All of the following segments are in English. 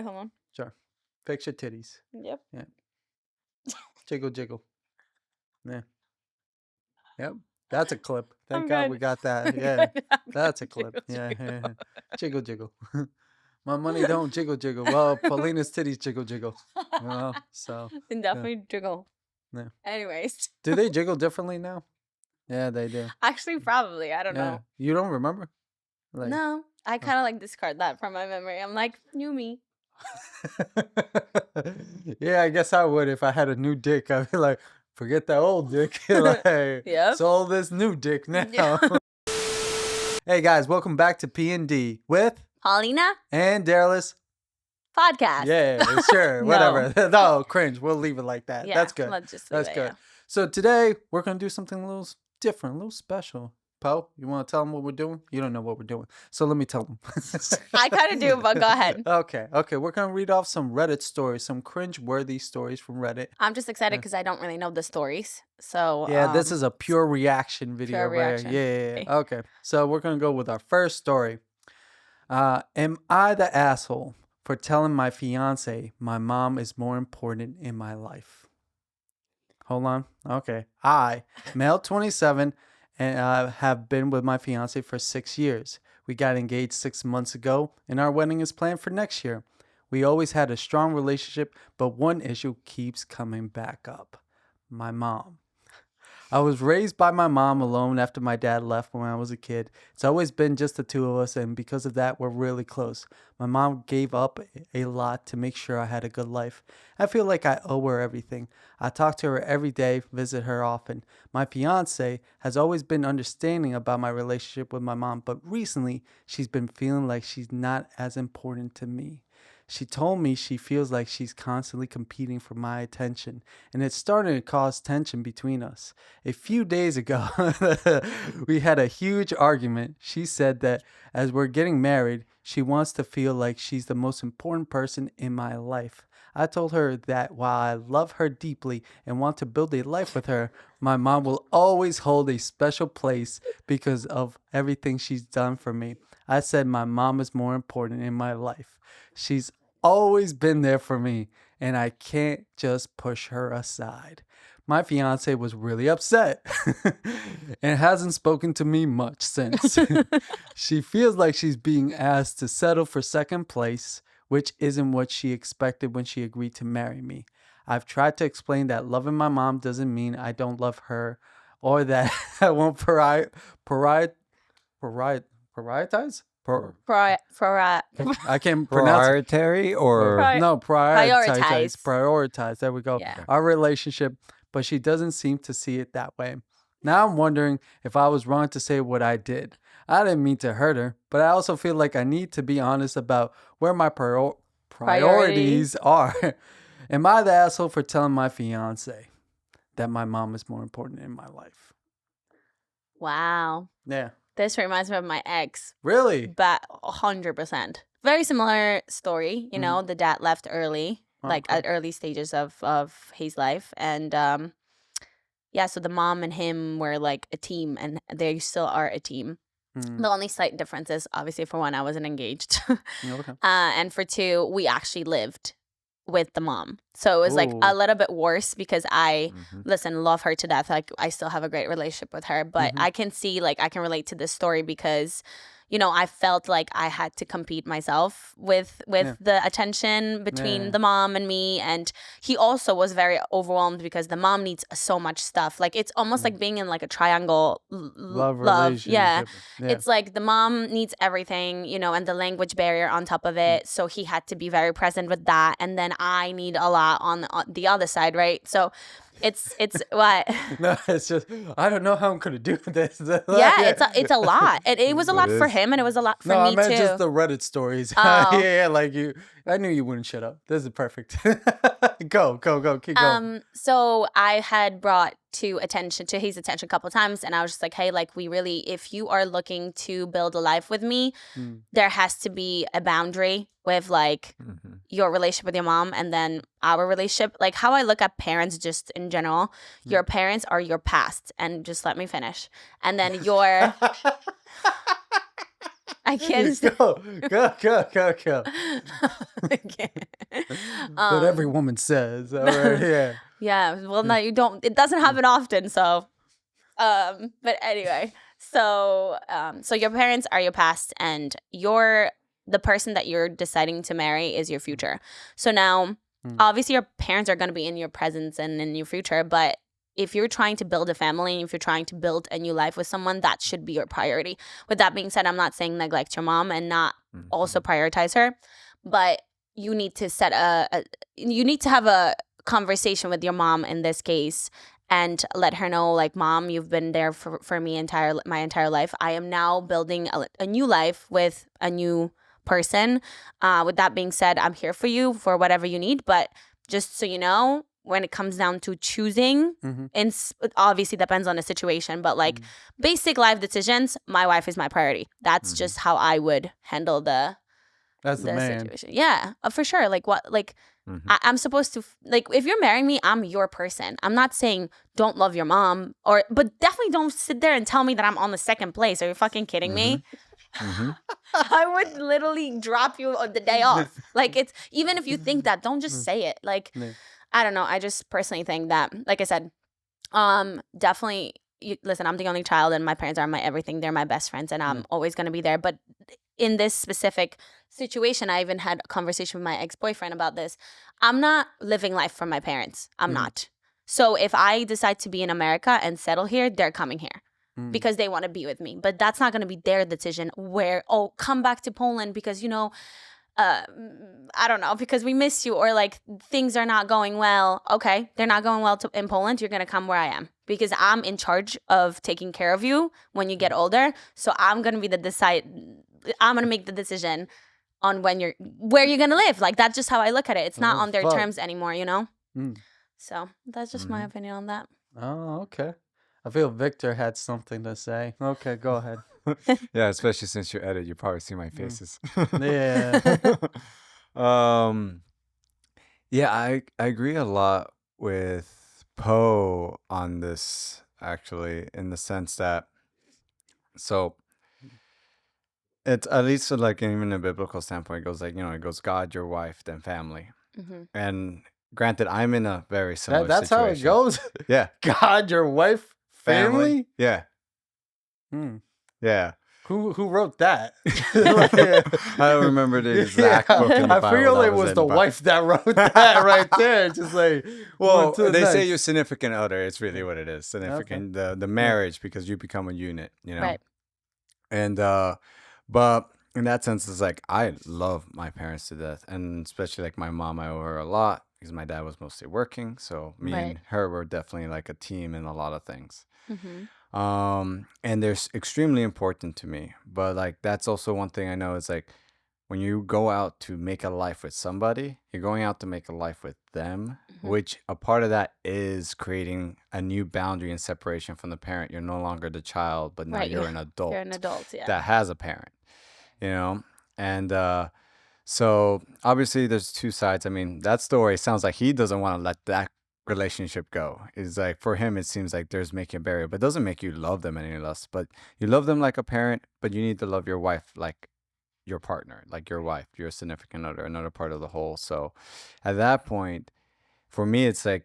Wait, hold on. Sure. Fix your titties. Yep. Yeah. Jiggle, jiggle. Yeah. Yep. That's a clip. Thank God we got that. Yeah. That's a clip. Yeah. Jiggle, jiggle. My money don't jiggle, jiggle. Well, Paulina's titties jiggle, jiggle. So. They definitely jiggle. Yeah. Anyways. Do they jiggle differently now? Yeah, they do. Actually, probably. I don't know. You don't remember? No. I kind of discard that from my memory. I'm like, new me. Yeah, I guess I would if I had a new dick. I'd be like, forget that old dick. Yep. So this new dick now. Yeah. Hey guys, welcome back to PND with Paulina and Daryl's Podcast. Yeah, sure, whatever. No, cringe. We'll leave it like that. Yeah, that's good. Let's just That's leave good. Yeah. So today we're gonna do something a little different, a little special. Poe, you want to tell them what we're doing? You don't know what we're doing, so let me tell them. I kind of do, but go ahead. Okay. We're gonna read off some Reddit stories, some cringe-worthy stories from Reddit. I'm just excited because I don't really know the stories. So yeah, this is a pure reaction video. Pure reaction. Yeah. Okay. So we're gonna go with our first story. Am I the asshole for telling my fiance my mom is more important in my life? Hold on. Okay. I, male 27, and have been with my fiance for 6 years. We got engaged 6 months ago, and our wedding is planned for next year. We always had a strong relationship, but one issue keeps coming back up. My mom. I was raised by my mom alone after my dad left when I was a kid. It's always been just the two of us, and because of that, we're really close. My mom gave up a lot to make sure I had a good life. I feel like I owe her everything. I talk to her every day, visit her often. My fiance has always been understanding about my relationship with my mom, but recently she's been feeling like she's not as important to me. She told me she feels like she's constantly competing for my attention, and it's starting to cause tension between us. A few days ago, we had a huge argument. She said that as we're getting married, she wants to feel like she's the most important person in my life. I told her that while I love her deeply and want to build a life with her, my mom will always hold a special place because of everything she's done for me. I said my mom is more important in my life. She's always been there for me, and I can't just push her aside. My fiance was really upset and hasn't spoken to me much since. She feels like she's being asked to settle for second place, which isn't what she expected when she agreed to marry me. I've tried to explain that loving my mom doesn't mean I don't love her or that I won't prioritize? I can't pronounce Prioritary or prioritize. There we go. Yeah. Our relationship, but she doesn't seem to see it that way. Now I'm wondering if I was wrong to say what I did. I didn't mean to hurt her, but I also feel like I need to be honest about where my priorities are. Am I the asshole for telling my fiance that my mom is more important in my life? Wow. Yeah. This reminds me of my ex. Really? But 100%. Very similar story. You know, the dad left early, at early stages of his life. And so the mom and him were like a team, and they still are a team. The only slight difference is, obviously, for one, I wasn't engaged. Okay. And for two, we actually lived with the mom. So it was like a little bit worse because I, love her to death. Like, I still have a great relationship with her. But I can see, I can relate to this story because, I felt like I had to compete myself with the attention between the mom and me. And he also was very overwhelmed because the mom needs so much stuff. Like, it's almost like being in like a triangle love. Relationship. Yeah. It's like the mom needs everything, and the language barrier on top of it. So he had to be very present with that. And then I need a lot on the other side, right? So it's what? No, it's just I don't know how I'm gonna do this. It's a lot. It was a lot for him, and it was a lot for me too. No, I meant just the Reddit stories. Oh. Like you. I knew you wouldn't shut up. This is perfect. Go, keep going. So I had brought to his attention a couple of times, and I was just like, hey, like, if you are looking to build a life with me, there has to be a boundary with your relationship with your mom and then our relationship. Like, how I look at parents just in general, your parents are your past, and just let me finish. And then I can't. Go. I can't. What every woman says. All right, yeah. Yeah. Well, no, you don't. It doesn't happen often. So, but anyway, so your parents are your past, and the person that you're deciding to marry is your future. So now, obviously, your parents are going to be in your presence and in your future, but if you're trying to build a family and if you're trying to build a new life with someone, that should be your priority. With that being said, I'm not saying neglect your mom and not also prioritize her, but you need to you need to have a conversation with your mom in this case and let her know, like, Mom, you've been there for me my entire life. I am now building a new life with a new person. With that being said, I'm here for you for whatever you need, but just so you know, when it comes down to choosing, and it obviously depends on the situation, but like basic life decisions, my wife is my priority. That's just how I would handle the situation. Yeah, for sure. Like what? Like I'm supposed to like if you're marrying me, I'm your person. I'm not saying don't love your mom, but definitely don't sit there and tell me that I'm on the second place. Are you fucking kidding me? I would literally drop you on the day off. Like it's even if you think that, don't just say it. Like. I don't know. I just personally think that, like I said, definitely, listen, I'm the only child and my parents are my everything. They're my best friends and I'm always going to be there. But in this specific situation, I even had a conversation with my ex-boyfriend about this. I'm not living life for my parents. I'm not. So if I decide to be in America and settle here, they're coming here because they want to be with me. But that's not going to be their decision come back to Poland because, I don't know, because we miss you or like things are not going well. Okay, they're not going well in Poland. You're going to come where I am because I'm in charge of taking care of you when you get older. So I'm going to be I'm going to make the decision on where you're going to live. Like that's just how I look at it. It's not on their terms anymore, So that's just my opinion on that. Oh, okay. I feel Victor had something to say. Okay, go ahead. Yeah, especially since you edit, you probably see my faces. Yeah. Yeah, I agree a lot with Poe on this, actually, in the sense that, so it's at least like even a biblical standpoint, it goes like, it goes God, your wife, then family. And granted, I'm in a very similar That's situation. how it goes? Yeah. God, your wife, family? Yeah. Yeah. Who wrote that? I don't remember the exact book in the Bible. I feel it was the wife that wrote that right there. Just like, well, they say your significant other. It's really what it is. Significant, the marriage, because you become a unit, Right. And but in that sense, it's like I love my parents to death, and especially like my mom, I owe her a lot because my dad was mostly working. So me and her were definitely like a team in a lot of things. And they're extremely important to me, but like that's also one thing I know is like when you go out to make a life with somebody, you're going out to make a life with them, which a part of that is creating a new boundary and separation from the parent. You're no longer the child, but now you're an adult. You're an adult, yeah. That has a parent, and so obviously there's two sides. I mean, that story sounds like he doesn't want to let that relationship go. Is like for him it seems like there's making a barrier, but it doesn't make you love them any less, but you love them like a parent, but you need to love your wife like your partner, like your wife, your significant other, another part of the whole. So at that point for me it's like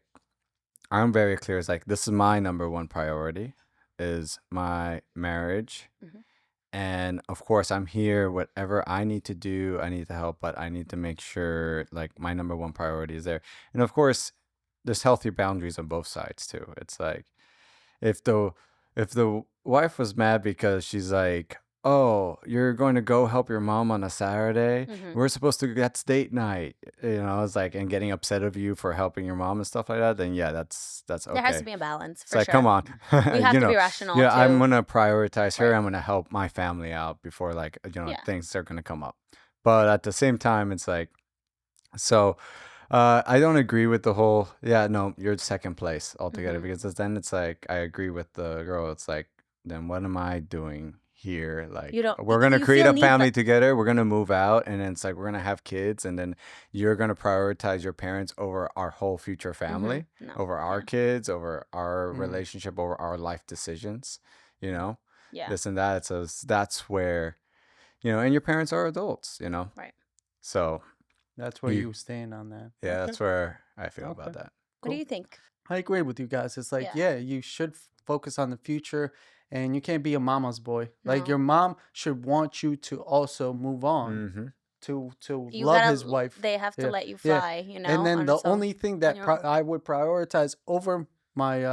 I'm very clear. It's like this is my number one priority is my marriage. And of course I'm here, whatever I need to do, I need to help, but I need to make sure like my number one priority is there. And of course there's healthy boundaries on both sides too. It's like if the wife was mad because she's like, oh, you're going to go help your mom on a Saturday. We're supposed to, that's date night. It's like, and getting upset of you for helping your mom and stuff like that, then yeah, that's okay. There has to be a balance, for it's like, sure. come on. We have to be rational, Yeah, too. I'm going to prioritize her. I'm going to help my family out before like, things are going to come up. But at the same time, it's like, so I don't agree with the whole, you're second place altogether, because then it's like, I agree with the girl. It's like, then what am I doing here? Like, we're going to create a family together. We're going to move out. And then it's like, we're going to have kids. And then you're going to prioritize your parents over our whole future family, over our kids, over our relationship, over our life decisions, Yeah. this and that. So that's where, and your parents are adults, Right. So That's where you stand on that. yeah, Okay. that's where I feel about that. What do you think? I agree with you guys. It's like, yeah, you should focus on the future, and you can't be a mama's boy. Like, your mom should want you to also move on to love his wife. They have to let you Yeah. fly, And then the only thing that your own. I would prioritize over my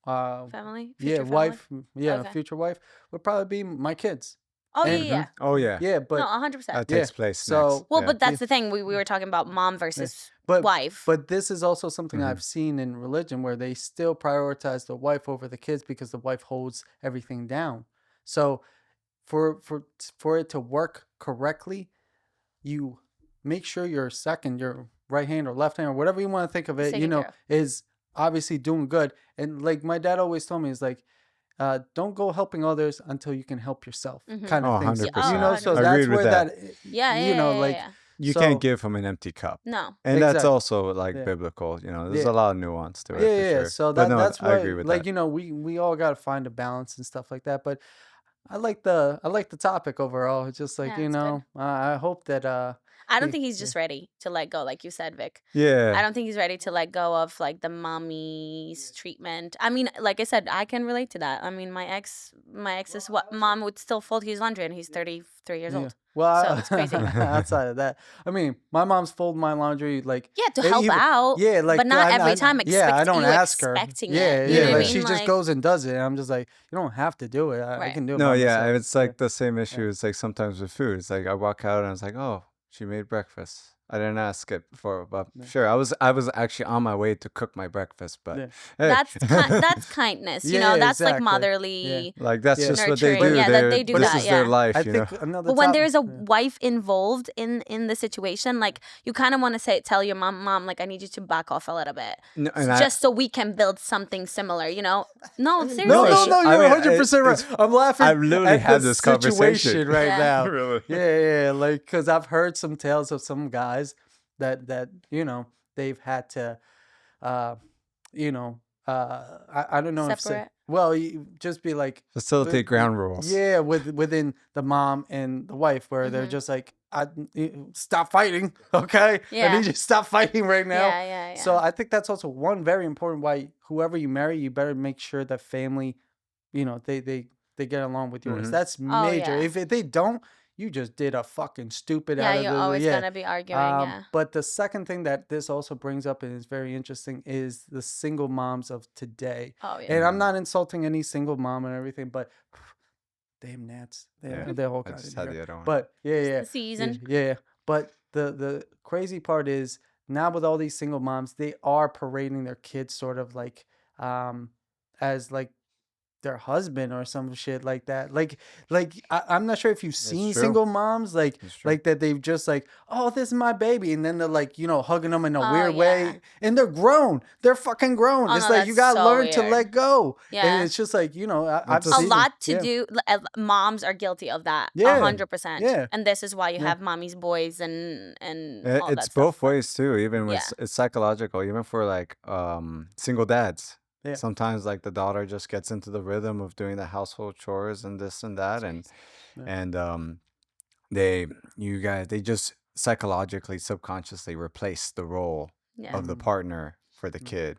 family, future wife, Okay. future wife, would probably be my kids. Oh, And- yeah. Oh yeah. Yeah, but No, 100%. That takes place So- next. Well, Yeah. but that's the thing. We were talking about mom versus wife. But this is also something I've seen in religion where they still prioritize the wife over the kids because the wife holds everything down. So for it to work correctly, you make sure your right hand or left hand or whatever you want to think of it, is obviously doing good. And like my dad always told me, is like, don't go helping others until you can help yourself, kind of thing. 100%. So Agreed that's with where that. You so- can't give from an empty cup. No. And that's Exactly. also like biblical, there's a lot of nuance to it. Yeah. For sure. So But no, that's I why, agree with like, that. we all got to find a balance and stuff like that. But I like the topic overall. It's just like, Yeah, it's good. I hope that I don't think he's just ready to let go, like you said, Vic. Yeah. I don't think he's ready to let go of like the mommy's treatment. I mean, like I said, I can relate to that. I mean, my ex's mom would still fold his laundry, and he's 33 years old. Well, So it's crazy. outside of that, I mean, my mom's fold my laundry like To help out. Yeah, like, but not every time. I don't ask her. Expecting Yeah, it. You know what I like mean? she just goes and does it. And I'm just like, you don't have to do it. I Right. can do it. No, by yeah, myself. it's like the same issue. It's like sometimes with food. It's like I walk out and I was like, oh, she made breakfast. I didn't ask it before, but sure, I was actually on my way to cook my breakfast, but hey. That's kindness. That's like exactly. motherly. Like that's just what they Nurturing. do. Yeah, that they do this that, is their yeah. life, I you know. think another. But when there's a wife involved in the situation, like you kind of want to tell your mom, like I need you to back off a little bit, No, and just so we can build something similar. No, seriously. No, you're I mean, 100% right. I'm laughing. I've literally at had the this conversation situation right now. Really? Yeah, like because I've heard some tales of some guys that they've had to, I don't know Separate. you just be like Facilitate ground rules. Yeah, within the mom and the wife, where they're just like, stop fighting, okay? Yeah. I need you to stop fighting right now. Yeah. So I think that's also one very important why whoever you marry, you better make sure that family, they get along with yours. That's major. yeah. If they don't, you just did a fucking stupid. Yeah, out of you're the, always gonna be arguing. Yeah. But the second thing that this also brings up and is very interesting is the single moms of today. Oh yeah. And I'm not insulting any single mom and everything, but damn gnats. They're all I kind just of. had the other one. But yeah. the season. Yeah. But the crazy part is now with all these single moms, they are parading their kids sort of like as like their husband or some shit like that. Like I'm not sure if you've seen true. single moms like that they've just like, oh, this is my baby, and then they're like, hugging them in a weird way, and they're grown. They're fucking grown. Oh, it's no, like you that's gotta so learn to weird. let go. Yeah. And it's just like I've A seen lot to yeah. do. Moms are guilty of that. Yeah. 100%. Yeah. And this is why you have mommy's boys and all that It's stuff. both ways too. Even with Yeah. it's psychological. Even for like single dads. Yeah. Sometimes like the daughter just gets into the rhythm of doing the household chores and this and that, and they just psychologically, subconsciously replace the role Yeah. of the partner for the kid.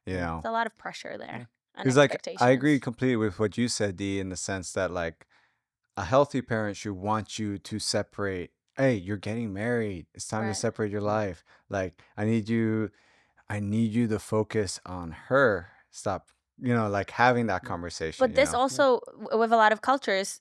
You know, There's a lot of pressure there. And because like I agree expectations. completely with what you said, Dee, in the sense that like a healthy parent should want you to separate. Hey, you're getting married. It's time to Right. separate your life. Like I need you to focus on her. Stop, like having that conversation. But this also, with a lot of cultures,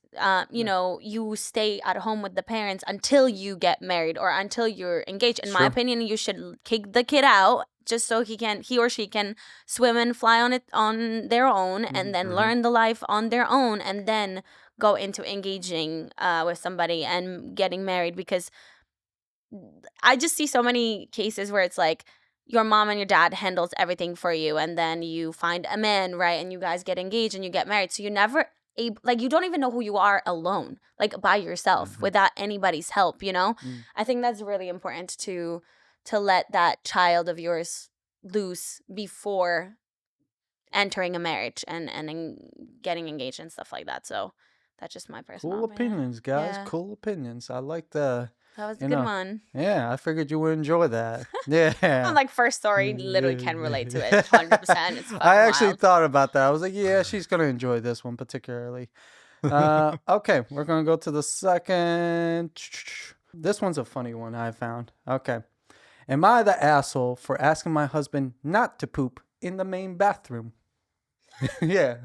you stay at home with the parents until you get married or until you're engaged. In my Sure. opinion, you should kick the kid out just so he or she can swim and fly on their own, and then learn the life on their own, and then go into engaging with somebody and getting married. Because I just see so many cases where it's like, your mom and your dad handles everything for you, and then you find a man, right, and you guys get engaged and you get married. So you never you don't even know who you are alone, like by yourself, without anybody's help. I think that's really important to let that child of yours loose before entering a marriage and getting engaged and stuff like that. So That's just my personal Cool opinions, guys. Yeah. Cool opinions. I like the. That was a good one. Yeah, I figured you would enjoy that. Yeah. I'm like, first story, literally can relate to it 100%. It's I actually wild. thought about that. I was like, yeah, she's going to enjoy this one particularly. Okay, we're going to go to the second. This one's a funny one I found. Okay. Am I the asshole for asking my husband not to poop in the main bathroom? Yeah.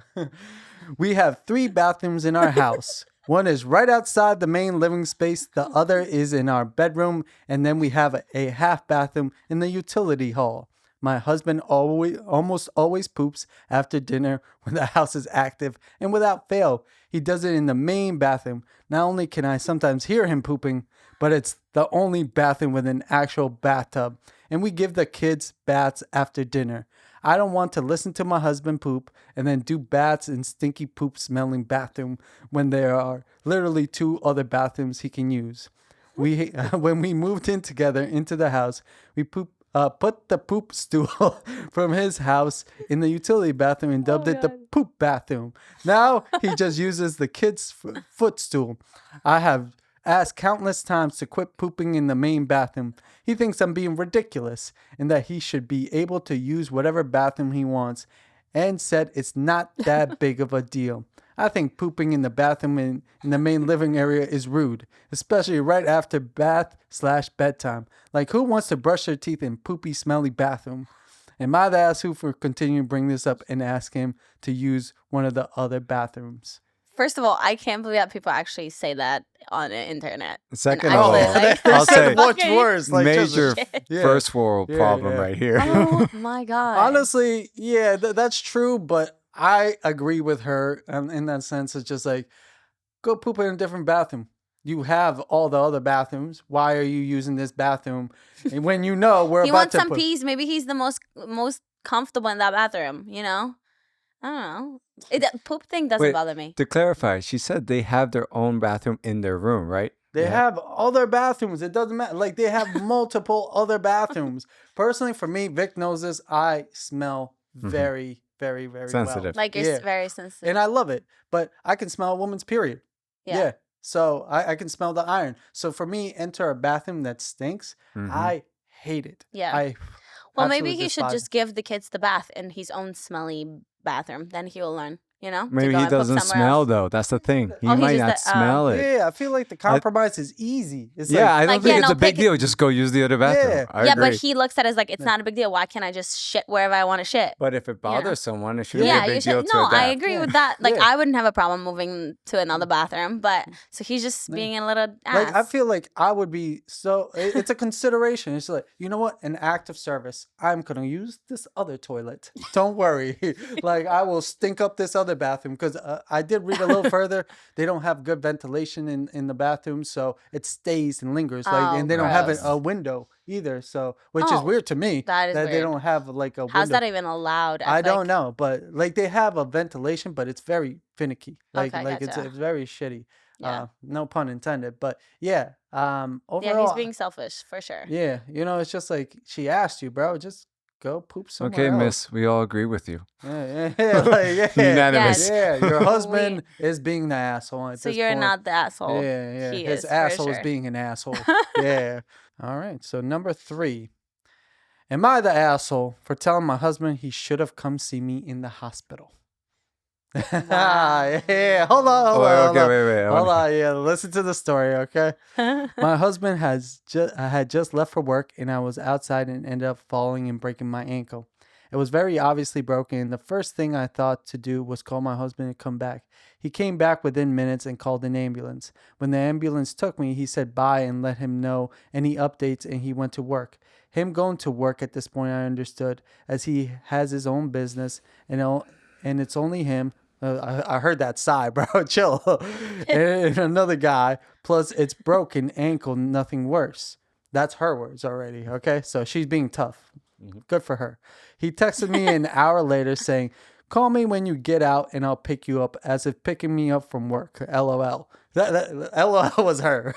We have 3 bathrooms in our house. One is right outside the main living space. The other is in our bedroom. And then we have a half bathroom in the utility hall. My husband almost always poops after dinner when the house is active. And without fail, he does it in the main bathroom. Not only can I sometimes hear him pooping, but it's the only bathroom with an actual bathtub. And we give the kids baths after dinner. I don't want to listen to my husband poop and then do baths in stinky poop smelling bathroom when there are literally 2 other bathrooms he can use. When we moved in together into the house, we put the poop stool from his house in the utility bathroom and dubbed it the poop bathroom. Now he just uses the kid's footstool. I have asked countless times to quit pooping in the main bathroom. He thinks I'm being ridiculous and that he should be able to use whatever bathroom he wants and said it's not that big of a deal. I think pooping in the bathroom in the main living area is rude, especially right after bath/bedtime. Like, who wants to brush their teeth in poopy, smelly bathroom? Am I the asshole for continuing to bring this up and ask him to use one of the other bathrooms? First of all, I can't believe that people actually say that on the internet. Second And of all, actually, like, I'll say much worse. Like, major Yeah. first world problem Yeah. right here. Oh my God. Honestly, yeah, that's true, but I agree with her in that sense. It's just like, go poop in a different bathroom. You have all the other bathrooms. Why are you using this bathroom? And when you know we're he about wants to some peace. Maybe he's the most comfortable in that bathroom, you know? I don't know. The poop thing doesn't Wait, bother me. To clarify, she said they have their own bathroom in their room, right? They have other bathrooms. It doesn't matter. Like, they have multiple other bathrooms. Personally, for me, Vic knows this. I smell very, very, very Sensitive. well. Like, you're very sensitive. And I love it. But I can smell a woman's period. Yeah. So I can smell the iron. So for me, enter a bathroom that stinks. I hate it. Yeah. Well, maybe absolutely he should despise just give the kids the bath in his own smelly bathroom. Then he will learn, you know? Maybe he doesn't smell, though. That's the thing. He might not smell it. Yeah, I feel like the compromise is easy. It's I don't think it's a big deal. Just go use the other bathroom. I agree. But he looks at it as like, it's not a big deal. Why can't I just shit wherever I want to shit? But if it bothers someone, it should be a big deal to No, adapt. I agree with that. Like, I wouldn't have a problem moving to another bathroom. But so he's just being a little ass. Like, I feel like I would be it's a consideration. It's like, you know what? An act of service. I'm going to use this other toilet. Don't worry. Like, I will stink up this other bathroom because I did read a little further. They don't have good ventilation in the bathroom, so it stays and lingers. And they don't have a window either. So, which is weird to me. That is that weird. They don't have like a window. How's that even allowed? I don't know, but like they have a ventilation, but it's very finicky. Like gotcha. it's very shitty. Yeah. No pun intended. But yeah. Overall, he's being selfish for sure. Yeah, it's just like she asked you, bro. Just go poop somewhere Okay, else. miss, we all agree with you. Yeah. Unanimous. Yeah, your husband is being the asshole at So this you're point. not the asshole. Yeah. He His is, asshole for is sure. being an asshole. Yeah. All right. So number 3. Am I the asshole for telling my husband he should have come see me in the hospital? Yeah. Hold on. Wait. Hold on. Yeah. Listen to the story, okay? My husband had just left for work, and I was outside and ended up falling and breaking my ankle. It was very obviously broken, and the first thing I thought to do was call my husband to come back. He came back within minutes and called an ambulance. When the ambulance took me, he said bye and let him know any updates, and he went to work. Him going to work at this point, I understood, as he has his own business, and it's only him. I heard that sigh, bro. Chill. And another guy. Plus, it's broken ankle, nothing worse. That's her words already, okay? So she's being tough. Good for her. He texted me an hour later saying, call me when you get out and I'll pick you up, as if picking me up from work. LOL. That LOL was her.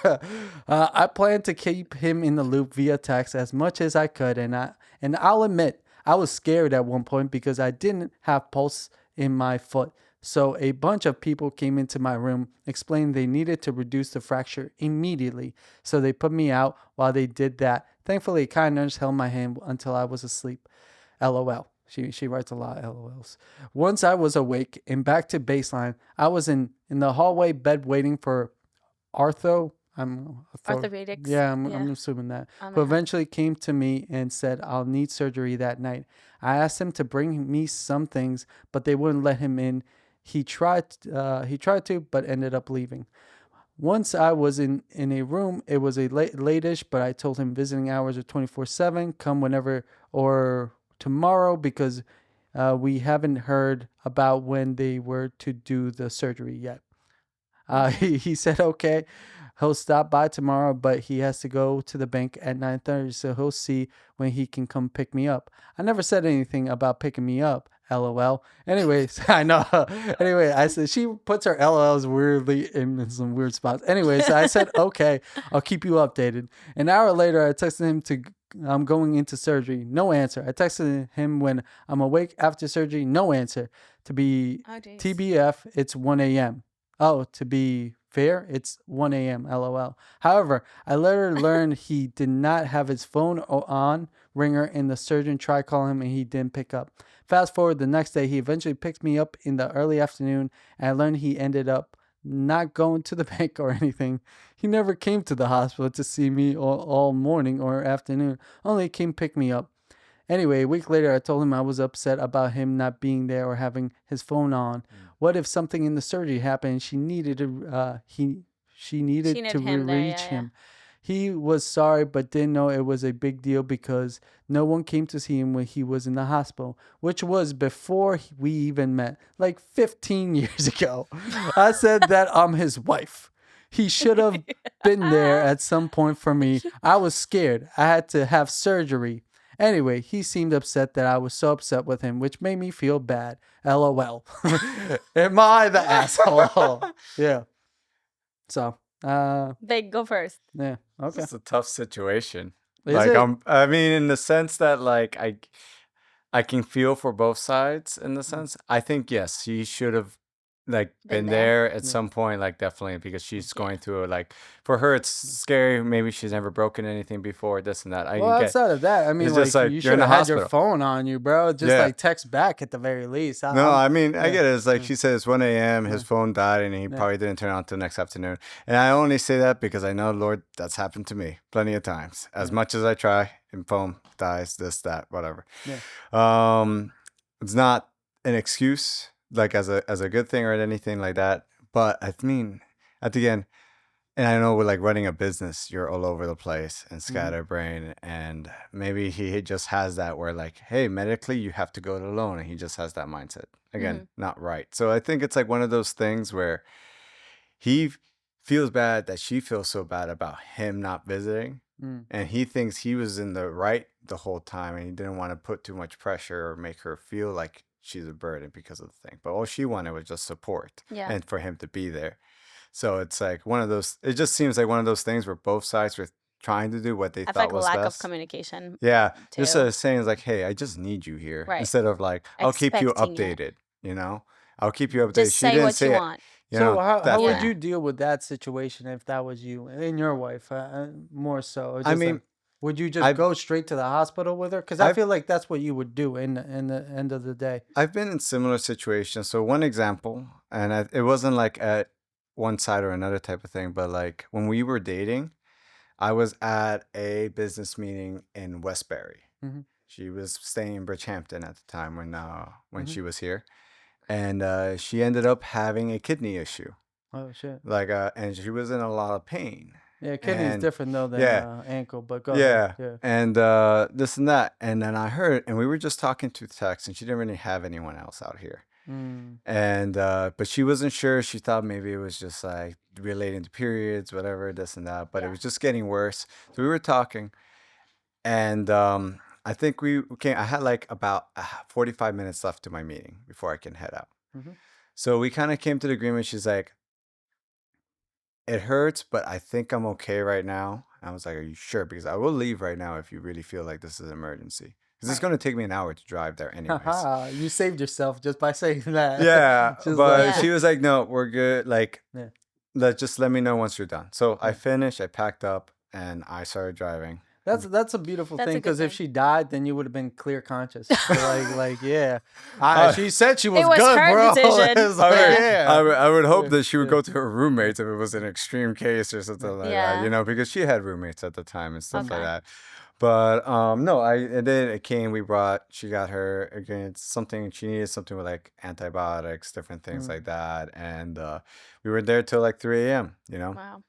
I plan to keep him in the loop via text as much as I could, and I'll admit I was scared at one point because I didn't have pulse in my foot. So a bunch of people came into my room, explaining they needed to reduce the fracture immediately. So they put me out while they did that. Thankfully, a kind nurse held my hand until I was asleep. LOL. She writes a lot of LOLs. Once I was awake and back to baseline, I was in the hallway bed waiting for Orthopedics. Yeah, I'm assuming that. Who eventually came to me and said I'll need surgery that night. I asked him to bring me some things, but they wouldn't let him in. He tried to, but ended up leaving. Once I was in a room, it was a late-ish, but I told him visiting hours are 24/7. Come whenever or tomorrow because we haven't heard about when they were to do the surgery yet. He said okay. He'll stop by tomorrow, but he has to go to the bank at 9:30, so he'll see when he can come pick me up. I never said anything about picking me up. LOL. Anyways, I know. Anyway, I said she puts her LOLs weirdly in some weird spots. Anyways, I said, okay, I'll keep you updated. An hour later, I texted him I'm going into surgery. No answer. I texted him when I'm awake after surgery. No answer. To be TBF, it's 1 a.m. Oh, to be fair, it's 1 a.m. LOL. However, I later learned he did not have his phone on ringer and the surgeon tried calling him and he didn't pick up. Fast forward the next day, he eventually picked me up in the early afternoon and I learned he ended up not going to the bank or anything. He never came to the hospital to see me all morning or afternoon. Only came pick me up. Anyway, a week later, I told him I was upset about him not being there or having his phone on. What if something in the surgery happened and she needed to reach him? He was sorry, but didn't know it was a big deal because no one came to see him when he was in the hospital, which was before we even met, like 15 years ago. I said that I'm his wife. He should have been there at some point for me. I was scared. I had to have surgery. Anyway, he seemed upset that I was so upset with him, which made me feel bad. LOL. Am I the asshole? Yeah. So, they go first. Yeah. Okay. It's a tough situation. Is like it? I mean, in the sense that like I can feel for both sides in the sense. I think yes, he should have like been there at some point, like definitely because she's going through it. Like for her, it's scary. Maybe she's never broken anything before. This and that. Well, outside of that, I mean, It's like just like, you you're should in have the had your hospital. phone on you, bro. Just Yeah. like text back at the very least. No, I mean, I yeah. get it. It's like she said, it's 1 a.m. His phone died, and he probably didn't turn on until next afternoon. And I only say that because I know, Lord, that's happened to me plenty of times. As much as I try, and phone dies, this, that, whatever. Yeah. It's not an excuse, like as a good thing or anything like that. But I mean, at the end, and I know with like running a business, you're all over the place and scatterbrained, and maybe he just has that where like, hey, medically you have to go it alone, and he just has that mindset. Again, not right. So I think it's like one of those things where he feels bad that she feels so bad about him not visiting, and he thinks he was in the right the whole time, and he didn't want to put too much pressure or make her feel like she's a burden because of the thing. But all she wanted was just support and for him to be there. So it's like one of those, it just seems like one of those things where both sides were trying to do what they thought was best. Lack of communication. Yeah. Too. Just saying like, hey, I just need you here. Right. Instead of like, I'll keep you updated, you know? I'll keep you updated. Just she say didn't what say you it. want. You so know, how would you deal with that situation if that was you and your wife? More so. Just I mean, like, would you just go straight to the hospital with her? Because I feel like that's what you would do in the end of the day. I've been in similar situations. So one example, and it wasn't like at one side or another type of thing, but like when we were dating, I was at a business meeting in Westbury. She was staying in Bridgehampton at the time when she was here, and she ended up having a kidney issue. Oh shit! Like and she was in a lot of pain. Yeah, kidney is different though than ankle, but go ahead. Yeah. And this and that, and then I heard, and we were just talking to text, and she didn't really have anyone else out here. And but she wasn't sure. She thought maybe it was just like relating to periods, whatever, this and that. But it was just getting worse. So we were talking, and I think I had like about 45 minutes left to my meeting before I can head out. So we kind of came to the agreement. She's like, it hurts, but I think I'm okay right now. And I was like, are you sure? Because I will leave right now if you really feel like this is an emergency. Because it's going to take me an hour to drive there anyways. You saved yourself just by saying that. Yeah, but Yeah. she was like, no, we're good. Like, just let me know once you're done. So I finished, I packed up, and I started driving. That's a beautiful That's a thing, good because if thing. she died, then you would have been clear conscious. Yeah. She said she was, It was good, her bro. decision. It's like, I would hope that she would go to her roommates if it was an extreme case or something like that, Yeah. because she had roommates at the time and stuff like Okay. that. But no, and then it came. She got her again something. She needed something with like antibiotics, different things like that, and we were there till like 3 a.m. Wow.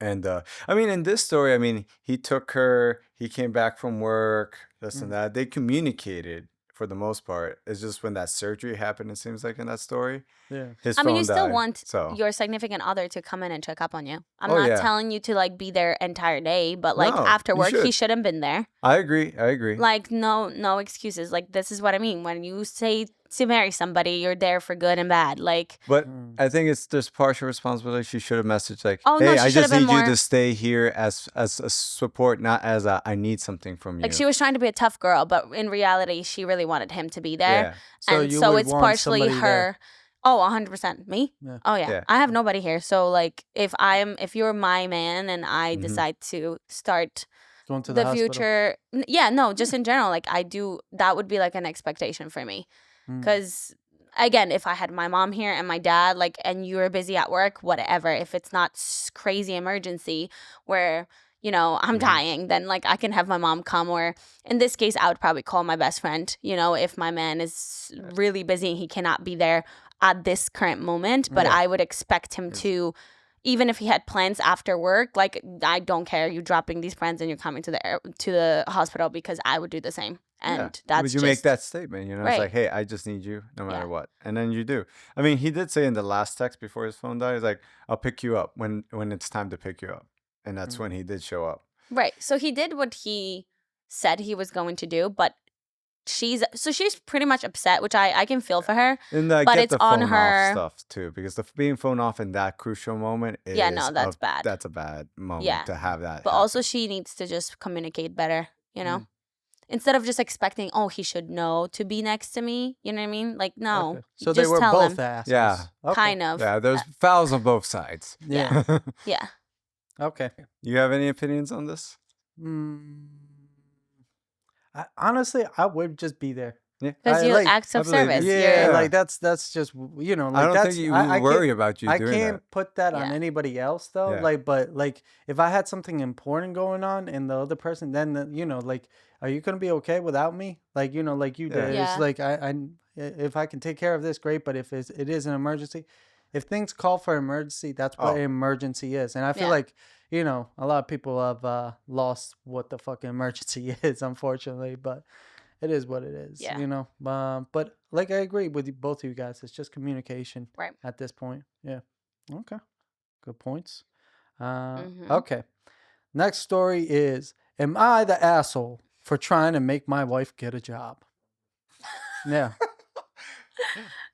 And I mean, in this story, I mean, he took her. He came back from work, this and that. They communicated for the most part. It's just when that surgery happened, it seems like in that story. Yeah. His I mean, phone you still died, want so. your significant other to come in and check up on you. I'm Oh, not yeah. telling you to like be there entire day, but like No, after you work, he should. shouldn't been there. I agree. Like no excuses. Like this is what I mean. When you say to marry somebody, you're there for good and bad. Like But I think there's partial responsibility. She should have messaged like, Oh, no, "Hey, she I should just have been need you more- to stay here as a support, not as a I need something from you." like she was trying to be a tough girl, but in reality, she really wanted him to be there. Yeah. So And you so would it's want partially somebody her. there. Oh, 100%. Me? Yeah. Oh yeah. Yeah. I have nobody here. So like if you're my man and I Mhm. decide to start Going to the the hospital. future, yeah, no, just in general, like that would be like an expectation for me. Because again, if I had my mom here and my dad, like, and you were busy at work, whatever, if it's not crazy emergency where I'm dying, then like I can have my mom come, or in this case I would probably call my best friend, if my man is really busy and he cannot be there at this current moment, but I would expect him to, even if he had plans after work, like I don't care, you dropping these plans and you're coming to the hospital, because I would do the same. And that's would you just make that statement? It's Right. like, hey, I just need you no matter Yeah. what, and then you do. I mean, he did say in the last text before his phone died, he's like, I'll pick you up when it's time to pick you up, and that's when he did show up. right. So he did what he said he was going to do, but she's pretty much upset, which I can feel for her. And I But get it's the on phone her- off stuff too, because the being phone off in that crucial moment is Yeah, no, that's bad. That's a bad moment Yeah. to have that. But happen. also she needs to just communicate better, Instead of just expecting, oh, he should know to be next to me. You know what I mean? Like, no. Okay. So they just were tell both him. assholes. Yeah. Okay. Kind of. Yeah, there's fouls on both sides. Yeah. Yeah. Okay. You have any opinions on this? Honestly, I would just be there. Yeah. Because I you like- acts I of believe you. service. Yeah, You're- like that's just like I don't that's, think you I worry can't- about you I doing can't that. put that on Yeah. anybody else though. Yeah. But if I had something important going on and the other person, then like, are you gonna be okay without me? Like like you did. Yeah. It's like if I can take care of this, great. But if it is an emergency, if things call for emergency, that's what Oh. an emergency is. And I feel Yeah. like a lot of people have lost what the fucking emergency is, unfortunately. But it is what it is. Yeah. But like I agree with both of you guys. It's just communication Right. at this point. Yeah. Okay. Good points. Mhm. Okay. Next story is: am I the asshole for trying to make my wife get a job? Yeah.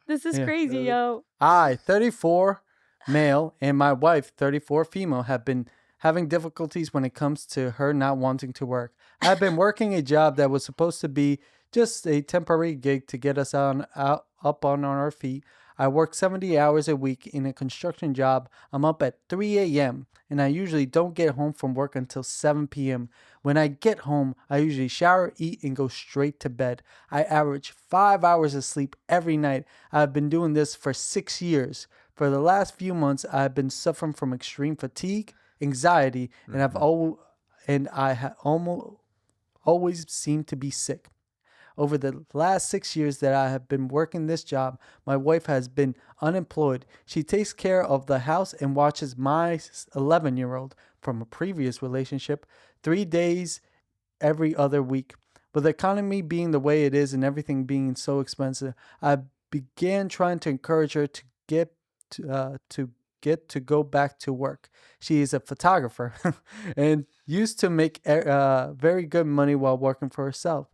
This is Yeah. crazy, yo. I, 34 male, and my wife, 34 female, have been having difficulties when it comes to her not wanting to work. I've been working a job that was supposed to be just a temporary gig to get us up on our feet. I work 70 hours a week in a construction job. I'm up at 3 a.m. and I usually don't get home from work until 7 p.m. When I get home, I usually shower, eat, and go straight to bed. I average 5 hours of sleep every night. I've been doing this for 6 years. For the last few months, I've been suffering from extreme fatigue, anxiety, and I have almost always seemed to be sick. Over the last 6 years that I have been working this job, my wife has been unemployed. She takes care of the house and watches my 11-year-old from a previous relationship 3 days every other week. With the economy being the way it is and everything being so expensive, I began trying to encourage her to get to go back to work. She is a photographer and used to make very good money while working for herself.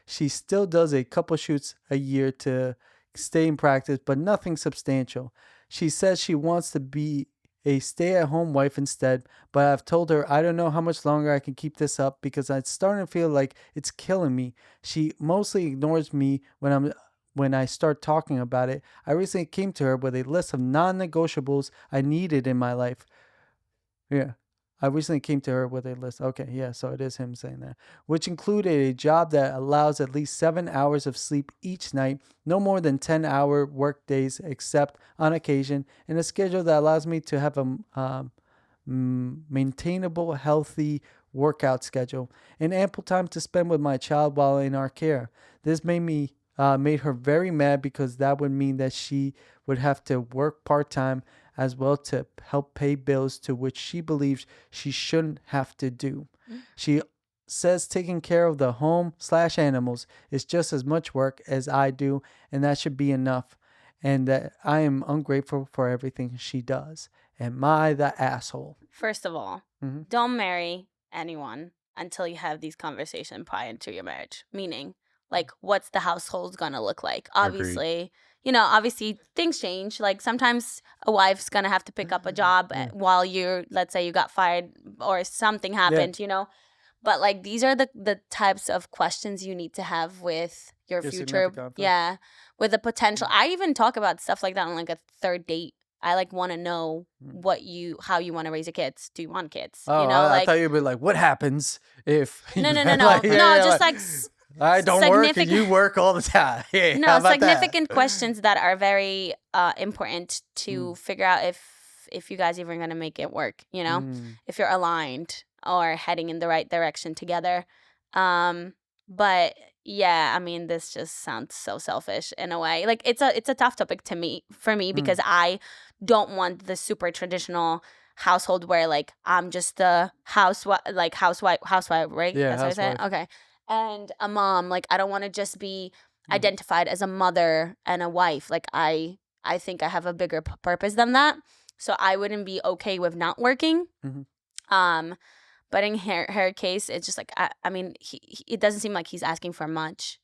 She still does a couple shoots a year to stay in practice, but nothing substantial. She says she wants to be a stay-at-home wife instead, but I've told her I don't know how much longer I can keep this up because it's starting to feel like it's killing me. She mostly ignores me when I start talking about it. I recently came to her with a list of non-negotiables I needed in my life. Yeah. I recently came to her with a list. Okay, yeah, so it is him saying that. Which included a job that allows at least 7 hours of sleep each night, no more than 10-hour work days except on occasion, and a schedule that allows me to have a maintainable, healthy workout schedule, and ample time to spend with my child while in our care. This made her very mad because that would mean that she would have to work part-time as well to help pay bills to which she believes she shouldn't have to do. She says taking care of the home/animals is just as much work as I do, and that should be enough, and that I am ungrateful for everything she does. Am I the asshole? First of all, don't marry anyone until you have these conversations prior to your marriage. Meaning, like, what's the household gonna look like? Obviously, obviously things change. Like, sometimes a wife's gonna have to pick up a job while let's say you got fired or something happened, But, like, these are the types of questions you need to have with your future. Yeah, with the potential. I even talk about stuff like that on, like, a third date. I, like, want to know how you want to raise your kids. Do you want kids? Oh, I thought you'd be like, what happens if... No. Like, Just like I don't work and you work all the time. Yeah, no, significant questions that are very important to figure out if you guys even going to make it work, if you're aligned or heading in the right direction together. But yeah, I mean, this just sounds so selfish in a way. Like, it's a tough topic for me because I don't want the super traditional household where, like, I'm just the housewife, right? Yeah, that's what I said. Okay. And a mom. Like, I don't want to just be identified as a mother and a wife. Like, I think I have a bigger purpose than that. So I wouldn't be okay with not working. But in her case, it's just like, I mean, it doesn't seem like he's asking for much.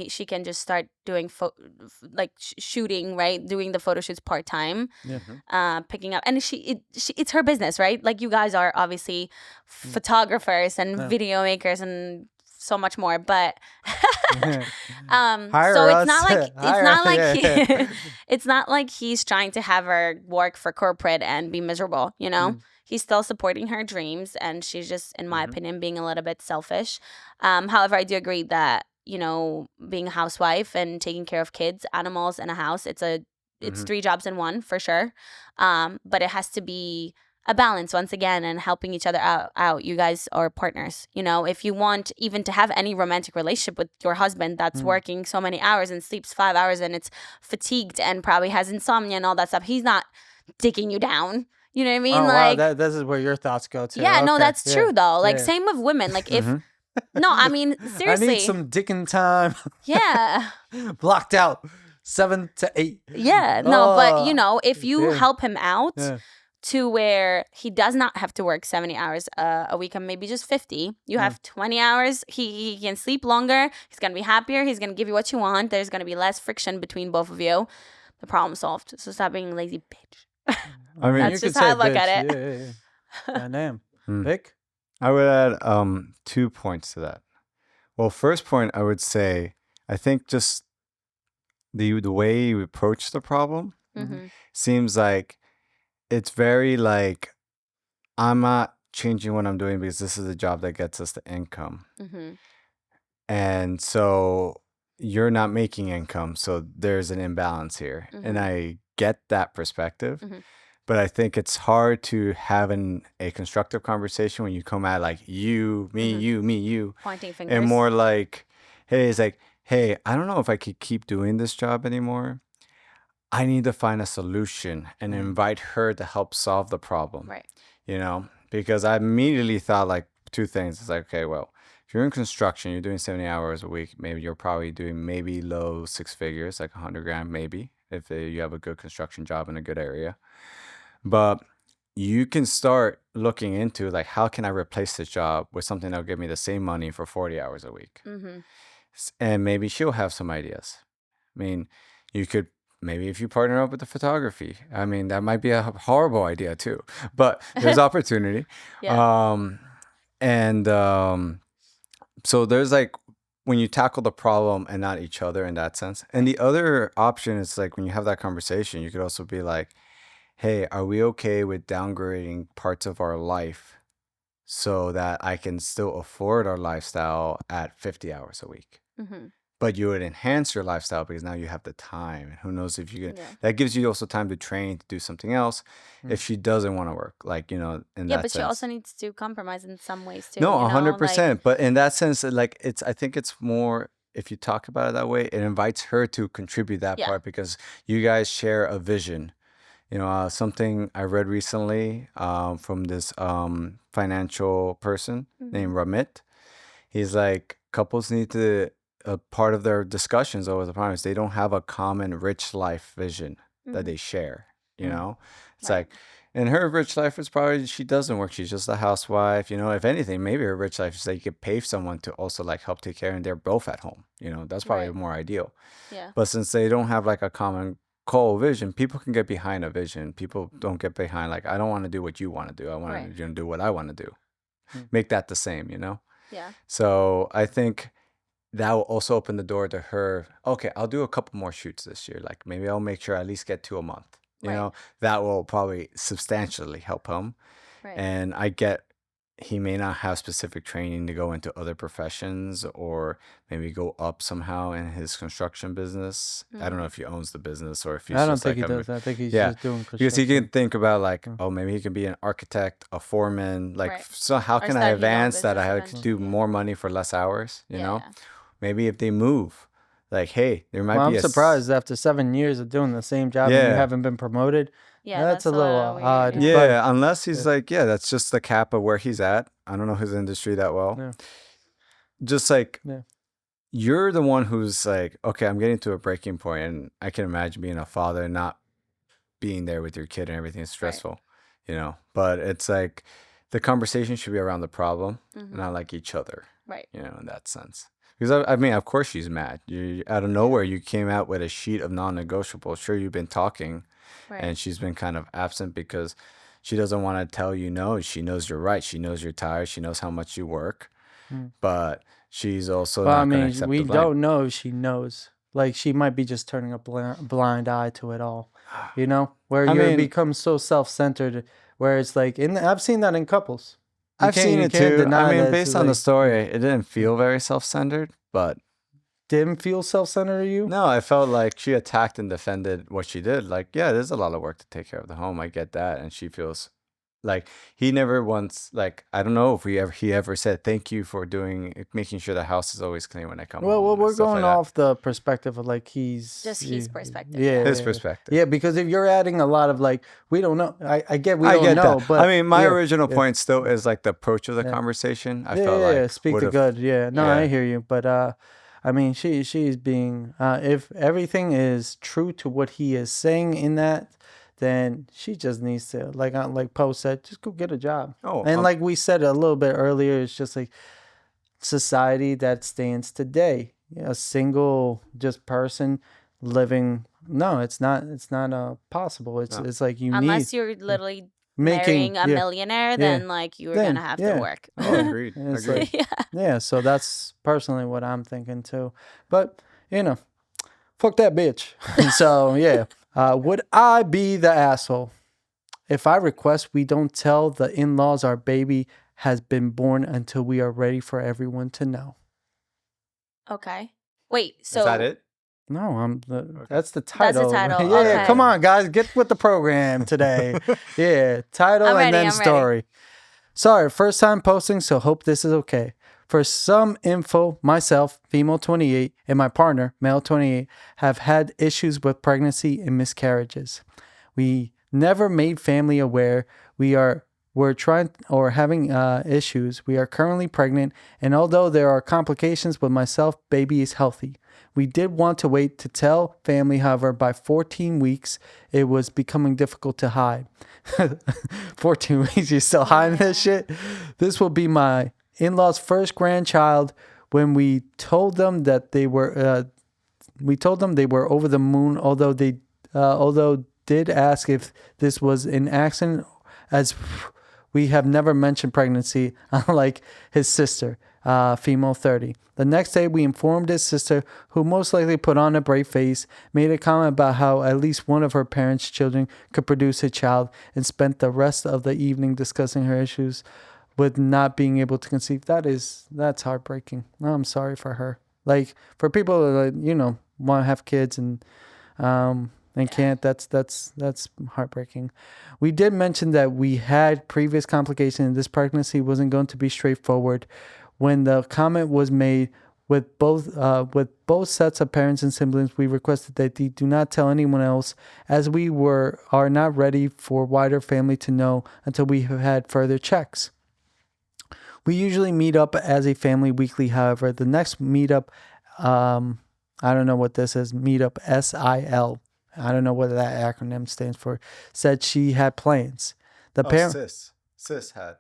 She can just start doing shooting, right? Doing the photo shoots part-time, picking up. And it's her business, right? Like, you guys are obviously photographers and video makers and so much more, but so it's not like he's trying to have her work for corporate and be miserable, He's still supporting her dreams, and she's just, in my opinion, being a little bit selfish. However, I do agree that, being a housewife and taking care of kids, animals, and a house, it's 3 jobs in one for sure. But it has to be a balance once again, and helping each other out. You guys are partners. If you want even to have any romantic relationship with your husband that's working so many hours and sleeps 5 hours and it's fatigued and probably has insomnia and all that stuff, he's not digging you down. You know what I mean? Oh, like, wow. This is where your thoughts go to. Yeah, okay. No, that's true though. Like, same with women. Like, if no, I mean, seriously, I need some dicking time. Yeah. Blocked out 7 to 8. Yeah, no, but if you help him out to where he does not have to work 70 hours a week, and maybe just 50, you have 20 hours. He can sleep longer. He's gonna be happier. He's gonna give you what you want. There's gonna be less friction between both of you. The problem solved. So stop being a lazy bitch. I mean, that's just how I look at it. Yeah. Goddamn. Vic? I would add 2 points to that. Well, first point, I would say, I think just the way you approach the problem seems like it's very like, I'm not changing what I'm doing because this is the job that gets us the income. And so you're not making income, so there's an imbalance here. And I get that perspective. But I think it's hard to have a constructive conversation when you come at like you, me, you. Pointing fingers. And more like, hey, it's like, hey, I don't know if I could keep doing this job anymore. I need to find a solution and invite her to help solve the problem. Right. Because I immediately thought like 2 things. It's like, okay, well, if you're in construction, you're doing 70 hours a week, maybe you're probably doing maybe low 6 figures, like $100,000 maybe, if you have a good construction job in a good area. But you can start looking into like, how can I replace this job with something that'll give me the same money for 40 hours a week? And maybe she'll have some ideas. I mean, you could maybe if you partner up with the photography, I mean, that might be a horrible idea too, but there's opportunity. So there's like, when you tackle the problem and not each other in that sense. And the other option is like, when you have that conversation, you could also be like, hey, are we okay with downgrading parts of our life so that I can still afford our lifestyle at 50 hours a week? But you would enhance your lifestyle because now you have the time. And who knows if you can, that gives you also time to train, to do something else if she doesn't want to work, like, in that but sense. she also needs to compromise in some ways too. No, 100%. But in that sense, like, I think it's more, if you talk about it that way, it invites her to contribute that part because you guys share a vision. Something I read recently from this financial person named Ramit. He's like, couples need to, a part of their discussions over the problems, they don't have a common rich life vision that they share. It's like, and her rich life is probably, she doesn't work, she's just a housewife. If anything, maybe her rich life is that you could pay someone to also like help take care, and they're both at home. That's probably more ideal. But since they don't have like a common core vision, people can get behind a vision. People don't get behind like, I don't want to do what you want to do, I want to do what I want to do. Make that the same. So I think that will also open the door to her. Okay, I'll do a couple more shoots this year. Like, maybe I'll make sure I at least get 2 a month. That will probably substantially help him. And I get, he may not have specific training to go into other professions, or maybe go up somehow in his construction business. I don't know if he owns the business or if he's I don't just think like he does. I think he's just doing construction. Because he can think about like, oh, maybe he can be an architect, a foreman. Like, so how can I advance that? I could do more money for less hours, you know? Maybe if they move, like, hey, there might be I'm surprised after 7 years of doing the same job and you haven't been promoted. That's a little odd. Unless he's like, that's just the cap of where he's at. I don't know his industry that well. Just like, you're the one who's like, okay, I'm getting to a breaking point, and I can imagine being a father and not being there with your kid and everything is stressful, But it's like, the conversation should be around the problem, not like each other, in that sense. Because, I mean, of course she's mad. You, out of nowhere, you came out with a sheet of non-negotiables. Sure, you've been talking, and she's been kind of absent because she doesn't want to tell you no. She knows you're right. She knows you're tired. She knows how much you work. But she's also not going to accept the blame. We don't know if she knows. Like, she might be just turning a blind eye to it all, Where you become so self-centered, where it's like, I've seen that in couples. I've seen it too. I mean, based on the story, it didn't feel very self-centered, but... Didn't feel self-centered to you? No, I felt like she attacked and defended what she did. Like, there's a lot of work to take care of the home. I get that. And she feels like he never once, like, I don't know if he ever said thank you for making sure the house is always clean when I come home. Well, we're going off the perspective of like his perspective. His perspective. Yeah, because if you're adding a lot of like, we don't know. I get we don't know. That. But I mean, my original point still is like the approach of the conversation. I felt like speak the good. I hear you. But I mean, she's being if everything is true to what he is saying in that, then she just needs to, like Poe said, just go get a job. Like we said a little bit earlier, it's just like society that stands today. A single just person living. No, it's not possible. It's like you unless you're literally marrying a millionaire, then like you're gonna have to work. Agreed. Agreed. So that's personally what I'm thinking too. But fuck that bitch. So would I be the asshole if I request we don't tell the in-laws our baby has been born until we are ready for everyone to know? Okay. Wait, so... Is that it? No, that's the title. That's the title. Yeah, come on, guys. Get with the program today. Title and then story. Ready. Sorry, first time posting, so hope this is okay. For some info, myself, female 28, and my partner, male 28, have had issues with pregnancy and miscarriages. We never made family aware. We're trying or having issues. We are currently pregnant, and although there are complications with myself, baby is healthy. We did want to wait to tell family, however, by 14 weeks, it was becoming difficult to hide. 14 weeks, you're still hiding this shit? This will be my in-laws' first grandchild. When we told them that they were over the moon, although they although did ask if this was an accident, as we have never mentioned pregnancy, unlike his sister, female 30. The next day, we informed his sister, who most likely put on a brave face, made a comment about how at least one of her parents' children could produce a child, and spent the rest of the evening discussing her issues with not being able to conceive. That's heartbreaking. I'm sorry for her. Like, for people that, want to have kids and can't, that's heartbreaking. We did mention that we had previous complications and this pregnancy wasn't going to be straightforward. When the comment was made with both sets of parents and siblings, we requested that they do not tell anyone else, as we are not ready for wider family to know until we have had further checks. We usually meet up as a family weekly. However, the next meetup, I don't know what this is, meetup SIL, I don't know what that acronym stands for, said she had plans. Sis had.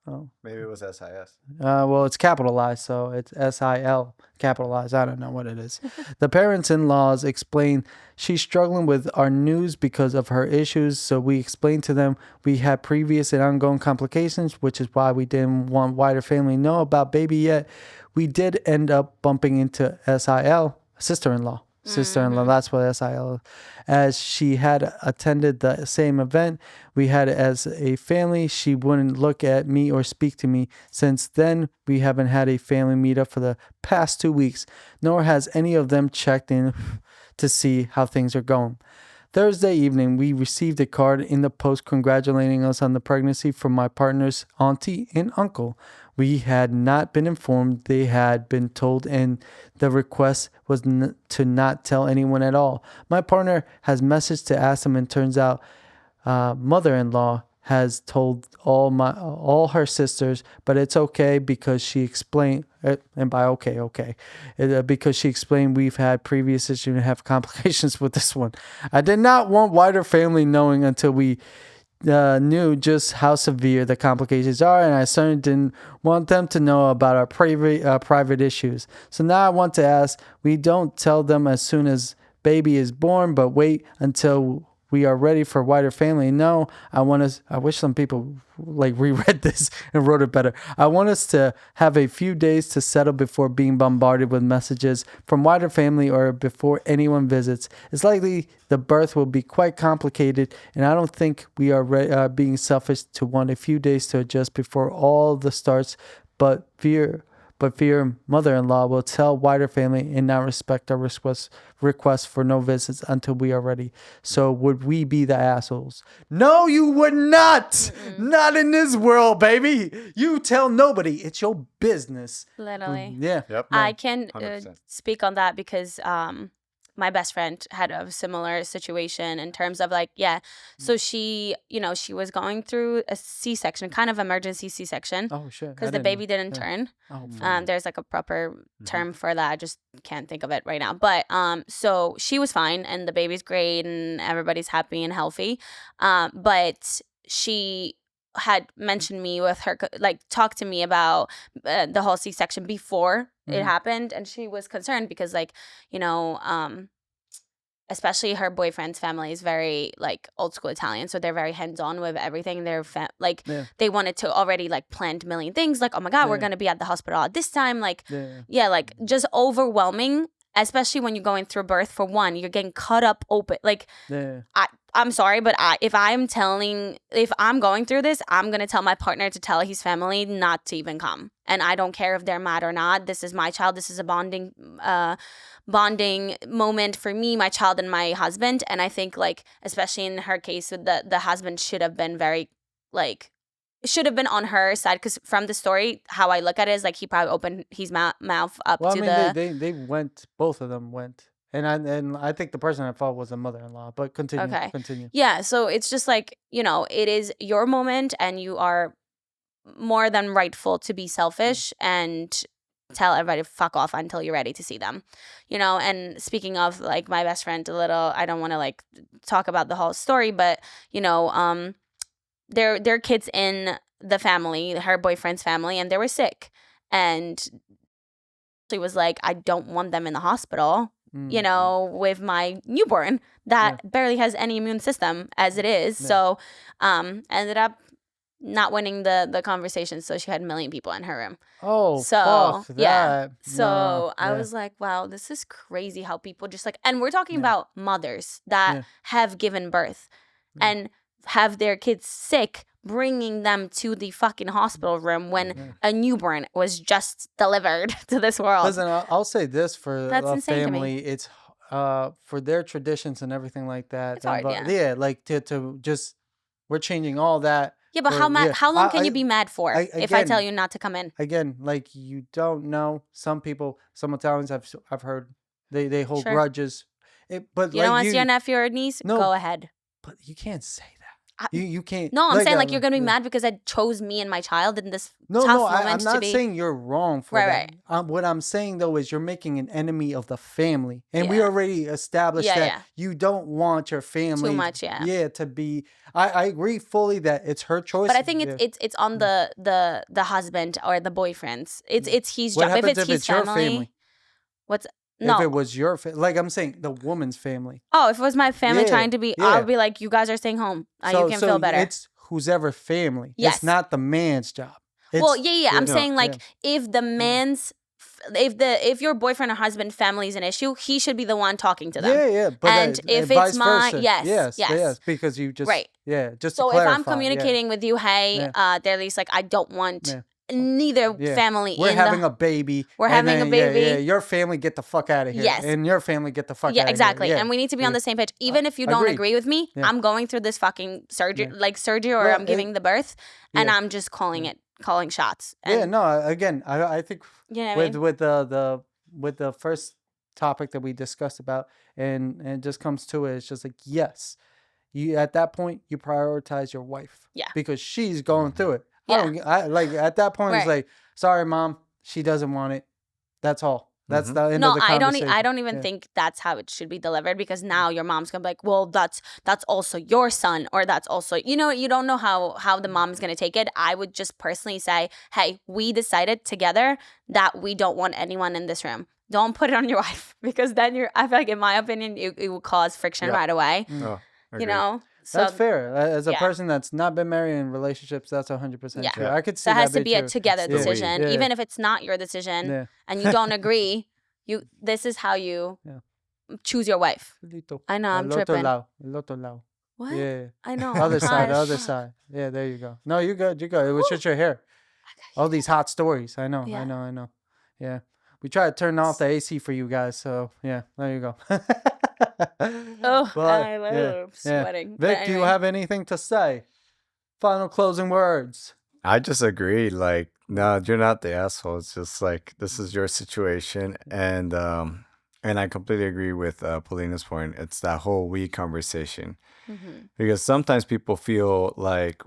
Oh, maybe it was SIS. Well, it's capitalized, so it's SIL capitalized. I don't know what it is. The parents-in-laws explained she's struggling with our news because of her issues, so we explained to them we had previous and ongoing complications, which is why we didn't want wider family to know about baby yet. We did end up bumping into SIL, sister-in-law. That's what SIL is. As she had attended the same event we had as a family, she wouldn't look at me or speak to me. Since then, we haven't had a family meetup for the past 2 weeks, nor has any of them checked in to see how things are going. Thursday evening, we received a card in the post congratulating us on the pregnancy from my partner's auntie and uncle. We had not been informed. They had been told, and the request was to not tell anyone at all. My partner has messaged to ask them, and turns out mother-in-law has told all her sisters, but it's okay because she explained, and by okay, because she explained we've had previous issues and have complications with this one. I did not want wider family knowing until we knew just how severe the complications are, and I certainly didn't want them to know about our private issues. So now I want to ask, we don't tell them as soon as baby is born, but wait until we are ready for wider family. No, I wish some people reread this and wrote it better. I want us to have a few days to settle before being bombarded with messages from wider family or before anyone visits. It's likely the birth will be quite complicated, and I don't think we are being selfish to want a few days to adjust before all the starts, but fear mother-in-law will tell wider family and not respect our request for no visits until we are ready. So would we be the assholes? No, you would not. Mm-mm. Not in this world, baby. You tell nobody. It's your business. Literally. Yeah. Yep. I can speak on that because my best friend had a similar situation in terms of so she was going through a C-section, kind of emergency C-section. Oh shit. Because the baby didn't turn. Oh, there's a proper term for that. I just can't think of it right now. But so she was fine and the baby's great and everybody's happy and healthy. But she had mentioned me with her, talked to me about the whole C-section before it happened, and she was concerned because especially her boyfriend's family is very old school Italian, so they're very hands-on with everything. They're they wanted to already planned a million things, oh my god, we're gonna be at the hospital at this time, just overwhelming, especially when you're going through birth. For one, you're getting cut up open. I'm sorry, but if I'm going through this, I'm going to tell my partner to tell his family not to even come. And I don't care if they're mad or not. This is my child. This is a bonding moment for me, my child, and my husband. And I think especially in her case, with the husband should have been very should have been on her side, because from the story, how I look at it is he probably opened his mouth up they went, both of them went. And I think the person at fault was the mother-in-law, but continue. Okay. Continue. Yeah, so it's just it is your moment, and you are more than rightful to be selfish and tell everybody to fuck off until you're ready to see them. And speaking of my best friend a little, I don't want to talk about the whole story, but their kids in the family, her boyfriend's family, and they were sick. And she was I don't want them in the hospital. you know, with my newborn that barely has any immune system as it is. So ended up not winning the conversation, so she had 1 million people in her room. Oh, so fuck yeah. that. So No, I was like, wow, this is crazy how people just like, and we're talking about mothers that have given birth and have their kids sick, bringing them to the fucking hospital room when a newborn was just delivered to this world. Listen, I'll say this for That's a insane to me. family, it's for their traditions and everything like that. It's hard, like to just we're changing all that. Yeah, but how long can you be mad for if I tell you not to come in? Again, like you don't know. Some people, some Italians I've heard they hold grudges. But you don't want to see your nephew or niece? No, go ahead. But you can't say that. You can't. No, I'm saying like you're gonna be mad because I chose me and my child in this tough moment I'm not to be. saying you're wrong for that. Right. What I'm saying though is you're making an enemy of the family, and we already established that you don't want your family too much. To be. I agree fully that it's her choice. But I think it's on the husband or the boyfriend's. It's his job. If it's his your family, what's No. If it was your like I'm saying, the woman's family. Oh, if it was my family trying to be, I'll be like, you guys are staying home. You can feel better. It's whose ever family. Yes. It's not the man's job. Well, I'm saying like if the man's, if your boyfriend or husband family is an issue, he should be the one talking to them. Yeah. But and if it's my, yes, because you just just so to clarify, if I'm communicating with you, hey, they're at least like I don't want. Neither family. We're having a baby. We're having a baby. Yeah, your family get the fuck out of here. Yes. And your family get the fuck out of here. Exactly. And we need to be on the same page. Even if you don't agree with me, I'm going through this fucking surgery, or I'm giving the birth, and I'm just calling shots. And again, I think with the first topic that we discussed about, and it just comes to it, it's just like, yes, you at that point you prioritize your wife. Yeah. Because she's going through it. I like at that point it's like, sorry mom, she doesn't want it. That's all. That's the end of the conversation. I don't even think that's how it should be delivered, because now your mom's gonna be like, well, that's also your son, or that's also, you don't know how the mom's gonna take it. I would just personally say, hey, we decided together that we don't want anyone in this room. Don't put it on your wife, because then I feel like, in my opinion, it will cause friction right away. So, that's fair. As a person that's not been married in relationships, that's 100% true. I could see that. It has to be a together decision, even if it's not your decision and you don't agree. This is how you choose your wife. I know, I'm tripping. El otro lado. What? Yeah. I know. Other side. Yeah, there you go. No, you're good. It was just your hair. All these hot stories. I know. Yeah. We try to turn off the AC for you guys, so yeah, there you go. I'm sweating. Vic, anyway. Do you have anything to say? Final closing words. I just agree. Like, no, you're not the asshole. It's just like, this is your situation, and I completely agree with Paulina's point. It's that whole we conversation, because sometimes people feel like,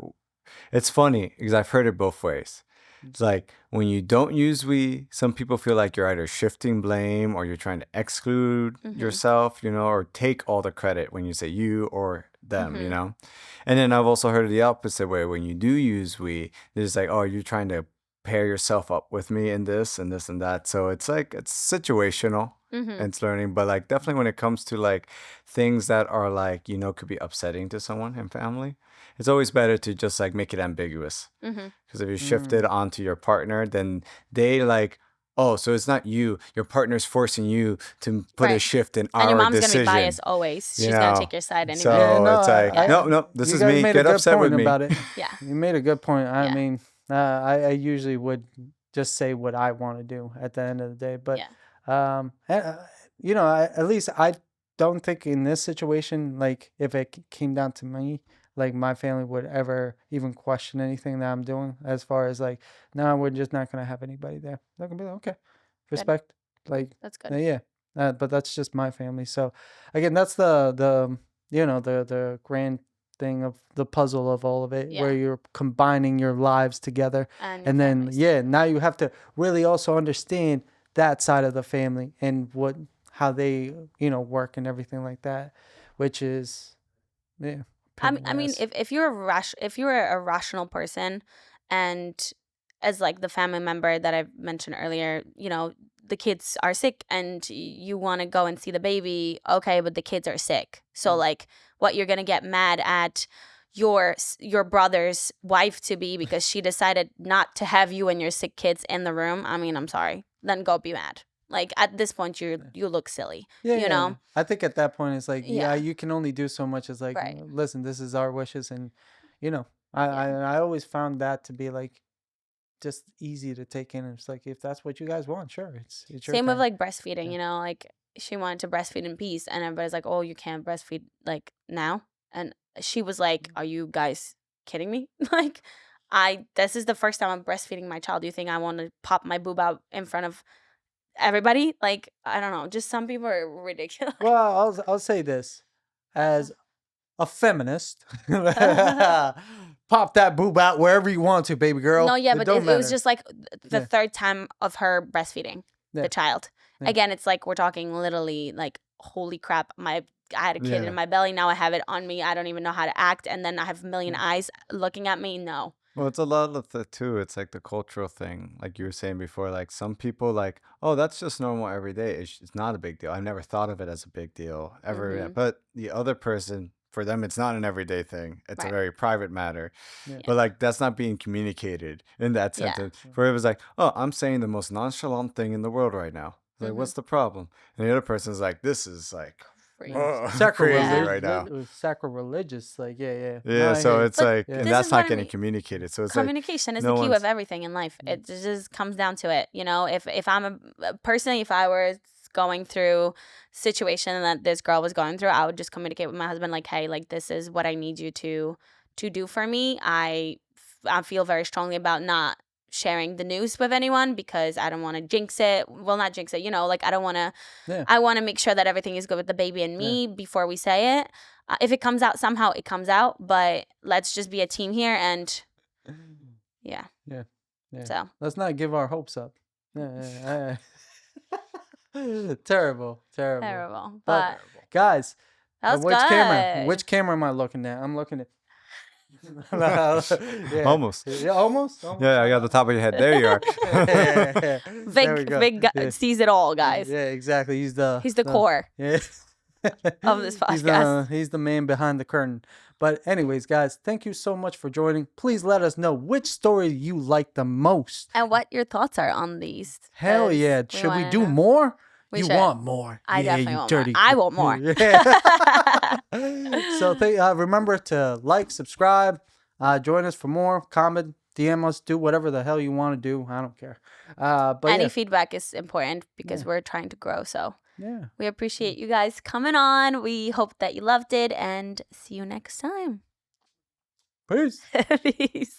it's funny because I've heard it both ways. It's like, when you don't use we, some people feel like you're either shifting blame or you're trying to exclude yourself, or take all the credit when you say you or them, And then I've also heard it the opposite way. When you do use we, it's like, oh, you're trying to pair yourself up with me in this and this and that. So it's like, it's situational and it's learning. But like, definitely when it comes to like things that are like, could be upsetting to someone in family, it's always better to just like make it ambiguous. Because if you shift it onto your partner, then they like, oh, so it's not you. Your partner's forcing you to put a shift in our decision. And your mom's going to be biased always. She's going to take your side anyway. So it's like, no, this is me. Get upset with me. About it. Yeah. You made a good point. I mean, I usually would just say what I want to do at the end of the day. But, at least I don't think in this situation, like if it came down to me, like my family would ever even question anything that I'm doing, as far as like, no, we're just not going to have anybody there. They're going to be like, okay, respect. Good. Like, that's good. But that's just my family. So again, that's the grand thing of the puzzle of all of it, where you're combining your lives together. And then, now you have to really also understand that side of the family and how they, work and everything like that, which is, I mean, if you're a rational person, and as like the family member that I mentioned earlier, the kids are sick and you want to go and see the baby, okay, but the kids are sick. So like what you're going to get mad at your brother's wife to be because she decided not to have you and your sick kids in the room. I mean, I'm sorry. Then go be mad. Like at this point, you look silly. You know. I think at that point it's like you can only do so much. As like, Right. Listen, this is our wishes, and I always found that to be like just easy to take in. It's like if that's what you guys want, sure, it's your Same with thing. like breastfeeding. You know, like she wanted to breastfeed in peace, and everybody's like, "Oh, you can't breastfeed like now," and she was like, "Are you guys kidding me? Like, this is the first time I'm breastfeeding my child. Do you think I want to pop my boob out in front of everybody? Like, I don't know. Just some people are ridiculous." Well, I'll say this as a feminist. Pop that boob out wherever you want to, baby girl. No, yeah, but don't it was matter. just like the third time of her breastfeeding the child. Yeah. Again, it's like we're talking literally like, holy crap, I had a kid in my belly. Now I have it on me. I don't even know how to act. And then I have a million eyes looking at me. No. Well, it's a lot of the too. It's like the cultural thing, like you were saying before. Like some people, like, oh, that's just normal every day. It's not a big deal. I've never thought of it as a big deal ever. Mhm. But the other person, for them, it's not an everyday thing. It's a Right. very private matter. Yeah. But like that's not being communicated in that Yeah. sentence. For it was like, oh, I'm saying the most nonchalant thing in the world right now. Like, what's the problem? And the other person's like, this is like Crazy. crazy right now. Sacrilegious, like Yeah, No, I so hear you. it's But like, this and is that's what not I getting mean. communicated. So it's like, Communication is no the key one's- of everything in life. It just comes down to it. You know, if I'm personally, if I were going through situation that this girl was going through, I would just communicate with my husband like, hey, like this is what I need you to do for me. I feel very strongly about not sharing the news with anyone because I don't want to jinx it. Well, not jinx it, you know, like I don't want to. Yeah. I want to make sure that everything is good with the baby and me before we say it. If it comes out somehow, it comes out. But let's just be a team here, and yeah. So Let's not give our hopes up. Terrible. terrible, But but guys, that was which good. camera? Which camera am I looking at? I'm looking at. Yeah. Almost. Yeah, almost. Yeah, I got the top of your head. There you are. There we go. Vic Yeah. sees it all, guys. Yeah, exactly. He's the core Yeah. of this He's podcast. he's the man behind the curtain. But anyways, guys, thank you so much for joining. Please let us know which story you like the most. And what your thoughts are on these. Hell 'cause yeah. we Should we wanna do know. more? We You should. want more. I Yeah, definitely you want dirty. more. I want more. Yeah. So remember to like, subscribe, join us for more, comment, DM us, do whatever the hell you want to do. I don't care. But Any feedback is important because we're trying to grow. So yeah. we appreciate you guys coming on. We hope that you loved it and see you next time. Peace. Peace.